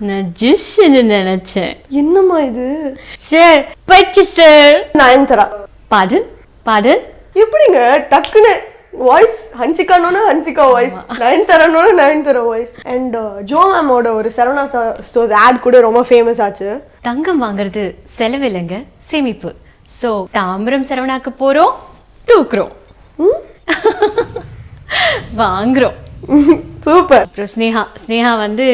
நான் ஜிஷ்னு நினைச்சேன். என்னம்மா இது? சார் பச்சு சார். நயன்தாரா. பாடன் எப்படிங்க டக்குன்னு வாய்ஸ் ஹன்சிகானோனா ஹன்சிகா வாய்ஸ், நயன்தாரானோனா நயன்தாரா வாய்ஸ். அண்ட் ஜோ மேமோட ஒரு சரவணா ஸ்டோர்ஸ் ஆட் கூட ரொம்ப ஃபேமஸ் ஆச்சு. தங்கம் வாங்குறது செலவில்லைங்க, சேமிப்பு. ஸோ தாம்பரம் சரவணாக்கு போகிறோம், தூக்குறோம், வாங்குறோம். சூப்பர். அப்புறம் ஸ்னேகா வந்து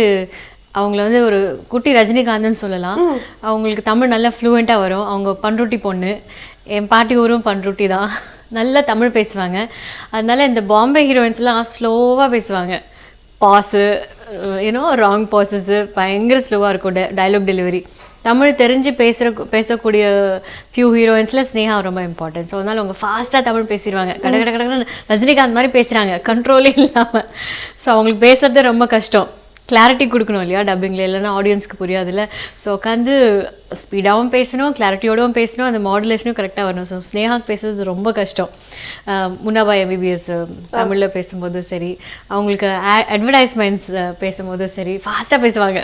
அவங்கள வந்து ஒரு குட்டி ரஜினிகாந்த்னு சொல்லலாம். அவங்களுக்கு தமிழ் நல்லா ஃப்ளூவெண்ட்டாக வரும். அவங்க பண்ருட்டி பொண்ணு. என் பாட்டி ஊரும் பண்ருட்டி தான். நல்லா தமிழ் பேசுவாங்க. அதனால இந்த பாம்பே ஹீரோயின்ஸ்லாம் ஸ்லோவாக பேசுவாங்க. பாஸு ராங் பாஸஸ்ஸு பயங்கர ஸ்லோவாக இருக்கும் டைலாக் டெலிவரி. தமிழ் தெரிஞ்சு பேசக்கூடிய ஃபியூ ஹீரோயின்ஸில் ஸ்னேகா ரொம்ப இம்பார்ட்டன்ட். ஸோ அதனால் அவங்க ஃபாஸ்ட்டாக தமிழ் பேசிடுவாங்க. கடை ரஜினிகாந்த் மாதிரி பேசுகிறாங்க, கண்ட்ரோலே இல்லாமல். ஸோ அவங்களுக்கு பேசுறது ரொம்ப கஷ்டம். கிளாரிட்டி கொடுக்கணும் இல்லையா டப்பிங்கில், இல்லைன்னா ஆடியன்ஸ்க்கு புரியாதுல்ல. ஸோ உட்காந்து ஸ்பீடாகவும் பேசணும், கிளாரிட்டியோடவும் பேசணும், அந்த மாடுலேஷனும் கரெக்டாக வரணும். ஸோ ஸ்னேகாவுக்கு பேசுறது ரொம்ப கஷ்டம். முன்னாபாய் எம்பிபிஎஸ் தமிழில் பேசும்போது சரி, அவங்களுக்கு அட்வர்டைஸ்மெண்ட்ஸ் பேசும்போதும் சரி ஃபாஸ்ட்டாக பேசுவாங்க.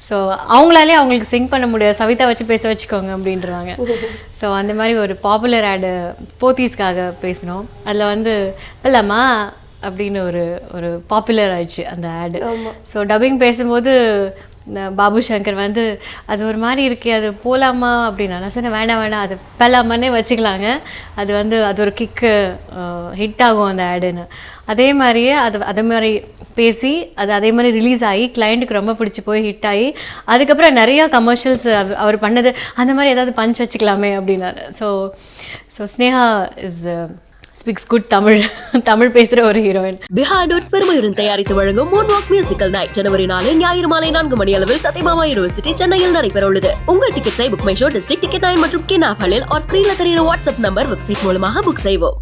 ஸோ அவங்களாலே அவங்களுக்கு சிங்க் பண்ண முடியாது, சவிதா வச்சு பேச வச்சுக்கோங்க அப்படின்றவாங்க. ஸோ அந்த மாதிரி ஒரு பாப்புலர் ஆடு போத்தீஸ்க்காக பேசினோம். அதில் வந்து இல்லைம்மா அப்படின்னு ஒரு பாப்புலர் ஆயிடுச்சு அந்த ஆடு. ஸோ டப்பிங் பேசும்போது பாபு சங்கர் வந்து அது ஒரு மாதிரி இருக்கே, அது போகலாமா அப்படின்னா நான் சொன்னேன் வேண்டாம் அது பெலாமான்னே வச்சுக்கலாங்க, அது ஒரு கிக்கு ஹிட் ஆகும் அந்த ஆடுன்னு. அதே மாதிரியே அதே மாதிரி பேசி அதே மாதிரி ரிலீஸ் ஆகி கிளைண்ட்டுக்கு ரொம்ப பிடிச்சி போய் ஹிட் ஆகி அதுக்கப்புறம் நிறையா கமர்ஷியல்ஸ் அவர் பண்ணது அந்த மாதிரி ஏதாவது பஞ்ச் வச்சுக்கலாமே அப்படின்னாரு. So Sneha speaks good Tamil பேசுகிற ஒரு ஹீரோயின். பிஹைண்ட் நோட்ஸ் பெருமையுடன் தயாரித்து வழங்கும் மூன்வாக் மியூசிக்கல் நைட் ஜனவரி 4 ஞாயிறு மாலை 4 மணி அளவில் சத்யபாமா யூனிவர்சிட்டி சென்னையில் நடைபெற உள்ளது. உங்கள் டிக்கெட்ஸை BookMyShow District ticket 9 மற்றும் கின் ஆப் ஹலில் ஸ்கிரீன்ல தெரிகிற வாட்ஸ்அப் நம்பர் வெப்சைட் மூலமாக புக் செய்வோம்.